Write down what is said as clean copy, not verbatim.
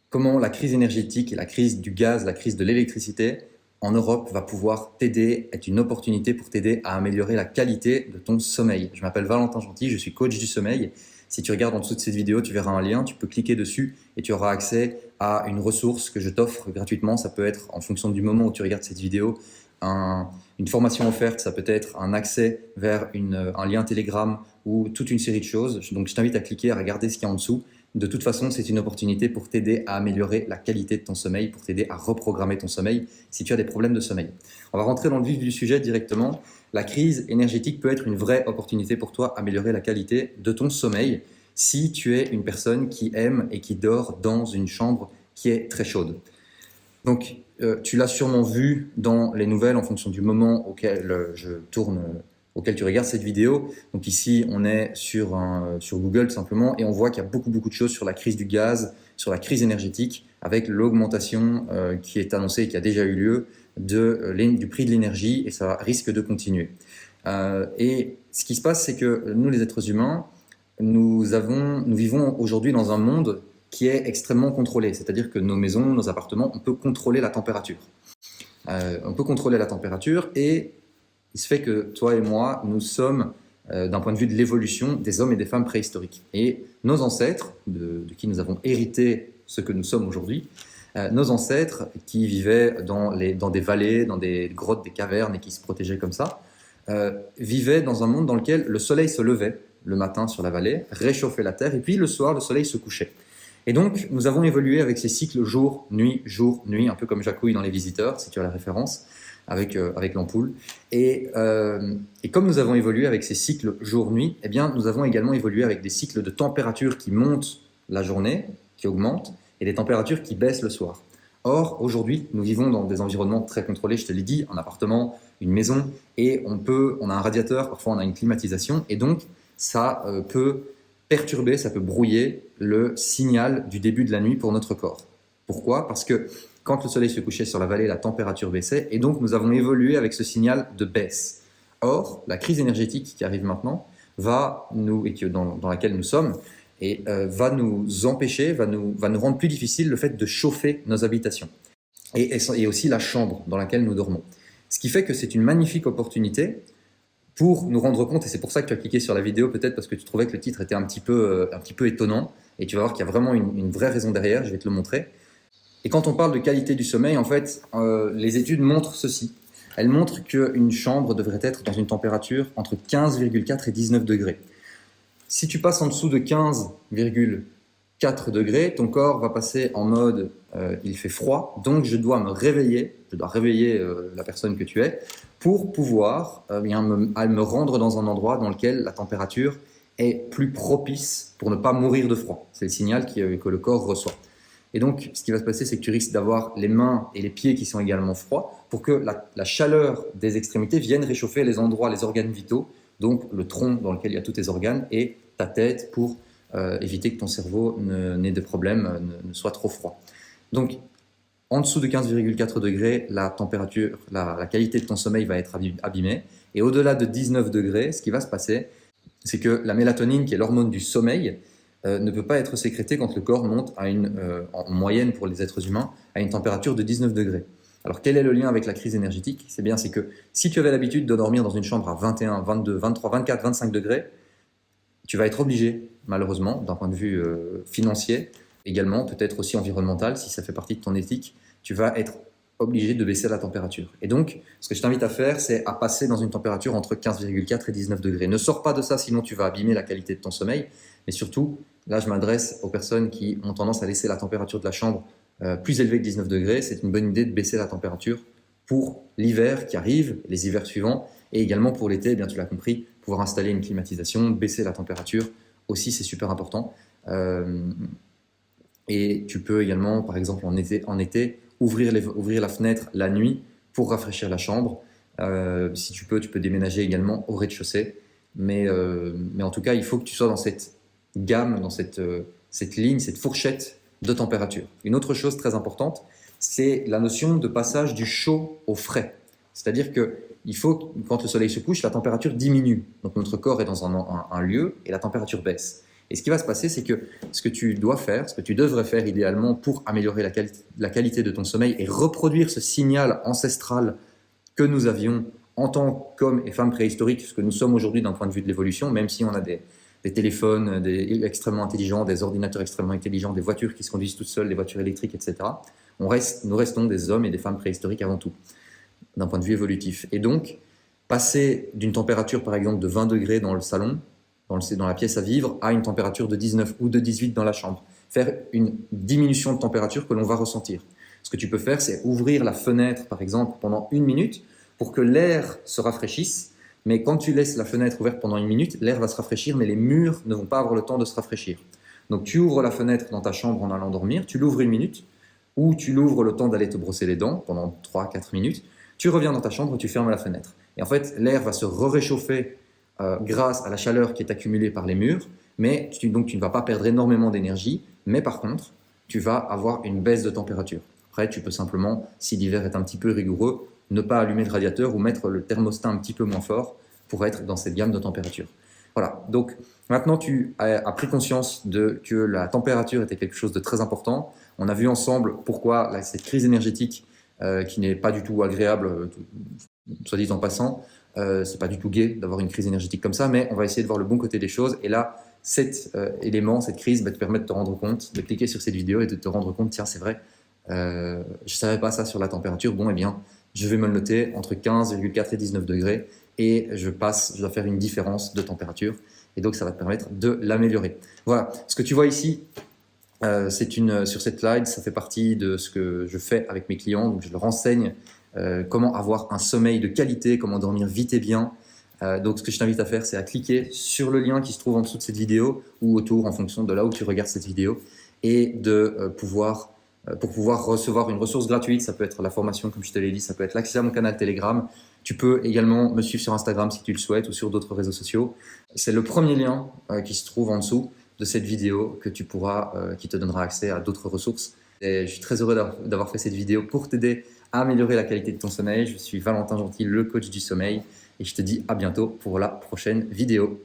comment la crise énergétique et la crise du gaz, la crise de l'électricité en Europe va pouvoir t'aider, être une opportunité pour t'aider à améliorer la qualité de ton sommeil. Je m'appelle Valentin Gentil, je suis coach du sommeil. Si tu regardes en dessous de cette vidéo, tu verras un lien, tu peux cliquer dessus et tu auras accès à une ressource que je t'offre gratuitement. Ça peut être, en fonction du moment où tu regardes cette vidéo, une formation offerte, ça peut être un accès vers un lien Telegram ou toute une série de choses. Donc je t'invite à cliquer, à regarder ce qu'il y a en dessous. De toute façon, c'est une opportunité pour t'aider à améliorer la qualité de ton sommeil, pour t'aider à reprogrammer ton sommeil si tu as des problèmes de sommeil. On va rentrer dans le vif du sujet directement. La crise énergétique peut être une vraie opportunité pour toi d'améliorer la qualité de ton sommeil si tu es une personne qui aime et qui dort dans une chambre qui est très chaude. Donc, tu l'as sûrement vu dans les nouvelles en fonction du moment auquel auquel tu regardes cette vidéo. Donc ici, on est sur Google tout simplement et on voit qu'il y a beaucoup de choses sur la crise du gaz, sur la crise énergétique, avec l'augmentation qui est annoncée et qui a déjà eu lieu du prix de l'énergie, et ça risque de continuer. Et ce qui se passe, c'est que nous, les êtres humains, nous vivons aujourd'hui dans un monde qui est extrêmement contrôlé. C'est-à-dire que nos maisons, nos appartements, on peut contrôler la température. On peut contrôler la température et il se fait que toi et moi, nous sommes, d'un point de vue de l'évolution, des hommes et des femmes préhistoriques. Et nos ancêtres, de qui nous avons hérité ce que nous sommes aujourd'hui, nos ancêtres qui vivaient dans des vallées, dans des grottes, des cavernes et qui se protégeaient comme ça, vivaient dans un monde dans lequel le soleil se levait le matin sur la vallée, réchauffait la terre, et puis le soir, le soleil se couchait. Et donc, nous avons évolué avec ces cycles jour, nuit, un peu comme Jacouille dans Les Visiteurs, si tu as la référence, avec l'ampoule. Et comme nous avons évolué avec ces cycles jour-nuit, eh bien, nous avons également évolué avec des cycles de température qui montent la journée, qui augmentent, et des températures qui baissent le soir. Or, aujourd'hui, nous vivons dans des environnements très contrôlés, je te l'ai dit, un appartement, une maison, et on a un radiateur, parfois on a une climatisation, et donc ça peut perturber, ça peut brouiller le signal du début de la nuit pour notre corps. Pourquoi ? Parce que quand le soleil se couchait sur la vallée, la température baissait, et donc nous avons évolué avec ce signal de baisse. Or, la crise énergétique qui arrive maintenant dans laquelle nous sommes, va nous empêcher, va nous rendre plus difficile le fait de chauffer nos habitations, et aussi la chambre dans laquelle nous dormons. Ce qui fait que c'est une magnifique opportunité pour nous rendre compte, et c'est pour ça que tu as cliqué sur la vidéo, peut-être parce que tu trouvais que le titre était un petit peu étonnant, et tu vas voir qu'il y a vraiment une vraie raison derrière, je vais te le montrer. Et quand on parle de qualité du sommeil, en fait, les études montrent ceci. Elles montrent qu'une chambre devrait être dans une température entre 15,4 et 19 degrés. Si tu passes en dessous de 15,4 degrés, ton corps va passer en mode il fait froid, donc je dois réveiller la personne que tu es pour pouvoir me rendre dans un endroit dans lequel la température est plus propice pour ne pas mourir de froid. C'est le signal que le corps reçoit. Et donc, ce qui va se passer, c'est que tu risques d'avoir les mains et les pieds qui sont également froids pour que la chaleur des extrémités vienne réchauffer les endroits, les organes vitaux, donc le tronc dans lequel il y a tous tes organes et ta tête pour éviter que ton cerveau n'ait de problème, ne soit trop froid. Donc, en dessous de 15,4 degrés, la température, la qualité de ton sommeil va être abîmée. Et au-delà de 19 degrés, ce qui va se passer, c'est que la mélatonine, qui est l'hormone du sommeil, ne peut pas être sécrétée quand le corps monte en moyenne pour les êtres humains à une température de 19 degrés. Alors quel est le lien avec la crise énergétique ? C'est que si tu avais l'habitude de dormir dans une chambre à 21, 22, 23, 24, 25 degrés, tu vas être obligé, malheureusement, d'un point de vue financier, également peut-être aussi environnemental, si ça fait partie de ton éthique, tu vas être obligé de baisser la température. Et donc, ce que je t'invite à faire, c'est à passer dans une température entre 15,4 et 19 degrés. Ne sors pas de ça, sinon tu vas abîmer la qualité de ton sommeil. Mais surtout, là, je m'adresse aux personnes qui ont tendance à laisser la température de la chambre plus élevée que 19 degrés. C'est une bonne idée de baisser la température pour l'hiver qui arrive, les hivers suivants, et également pour l'été, eh bien tu l'as compris, pouvoir installer une climatisation, baisser la température, aussi c'est super important. Et tu peux également, par exemple en été ouvrir la fenêtre la nuit pour rafraîchir la chambre. Si tu peux déménager également au rez-de-chaussée. Mais en tout cas, il faut que tu sois dans cette gamme, dans cette ligne, cette fourchette de température. Une autre chose très importante, c'est la notion de passage du chaud au frais. C'est-à-dire que quand le soleil se couche, la température diminue. Donc notre corps est dans un lieu et la température baisse. Et ce qui va se passer, c'est que ce que tu dois faire, ce que tu devrais faire idéalement pour améliorer la qualité de ton sommeil et reproduire ce signal ancestral que nous avions en tant qu'hommes et femmes préhistoriques, ce que nous sommes aujourd'hui d'un point de vue de l'évolution, même si on a des téléphones extrêmement intelligents, des ordinateurs extrêmement intelligents, des voitures qui se conduisent toutes seules, des voitures électriques, etc. Nous restons des hommes et des femmes préhistoriques avant tout, d'un point de vue évolutif. Et donc, passer d'une température, par exemple, de 20 degrés dans le salon, dans la pièce à vivre, à une température de 19 ou de 18 dans la chambre. Faire une diminution de température que l'on va ressentir. Ce que tu peux faire, c'est ouvrir la fenêtre, par exemple, pendant 1 minute pour que l'air se rafraîchisse. Mais quand tu laisses la fenêtre ouverte pendant 1 minute, l'air va se rafraîchir, mais les murs ne vont pas avoir le temps de se rafraîchir. Donc tu ouvres la fenêtre dans ta chambre en allant dormir, tu l'ouvres 1 minute, ou tu l'ouvres le temps d'aller te brosser les dents pendant 3-4 minutes, tu reviens dans ta chambre et tu fermes la fenêtre. Et en fait, l'air va se réchauffer grâce à la chaleur qui est accumulée par les murs, mais donc tu ne vas pas perdre énormément d'énergie, mais par contre, tu vas avoir une baisse de température. Après, tu peux simplement, si l'hiver est un petit peu rigoureux, ne pas allumer le radiateur ou mettre le thermostat un petit peu moins fort pour être dans cette gamme de température. Voilà, donc maintenant tu as pris conscience que la température était quelque chose de très important. On a vu ensemble pourquoi cette crise énergétique qui n'est pas du tout agréable, soit dit en passant, c'est pas du tout gai d'avoir une crise énergétique comme ça, mais on va essayer de voir le bon côté des choses. Et là, cet élément, cette crise, te permet de te rendre compte, de cliquer sur cette vidéo et de te rendre compte, tiens, c'est vrai, je savais pas ça sur la température. Bon, eh bien, je vais me le noter entre 15,4 et 19 degrés et je dois faire une différence de température. Et donc, ça va te permettre de l'améliorer. Voilà, ce que tu vois ici, sur cette slide, ça fait partie de ce que je fais avec mes clients. Donc, je leur enseigne comment avoir un sommeil de qualité, comment dormir vite et bien. Donc, ce que je t'invite à faire, c'est à cliquer sur le lien qui se trouve en dessous de cette vidéo ou autour en fonction de là où tu regardes cette vidéo et pour pouvoir recevoir une ressource gratuite. Ça peut être la formation, comme je te l'ai dit, ça peut être l'accès à mon canal Telegram. Tu peux également me suivre sur Instagram si tu le souhaites ou sur d'autres réseaux sociaux. C'est le premier lien qui se trouve en dessous de cette vidéo qui te donnera accès à d'autres ressources. Et je suis très heureux d'avoir fait cette vidéo pour t'aider à améliorer la qualité de ton sommeil. Je suis Valentin Gentil, le coach du sommeil, et je te dis à bientôt pour la prochaine vidéo.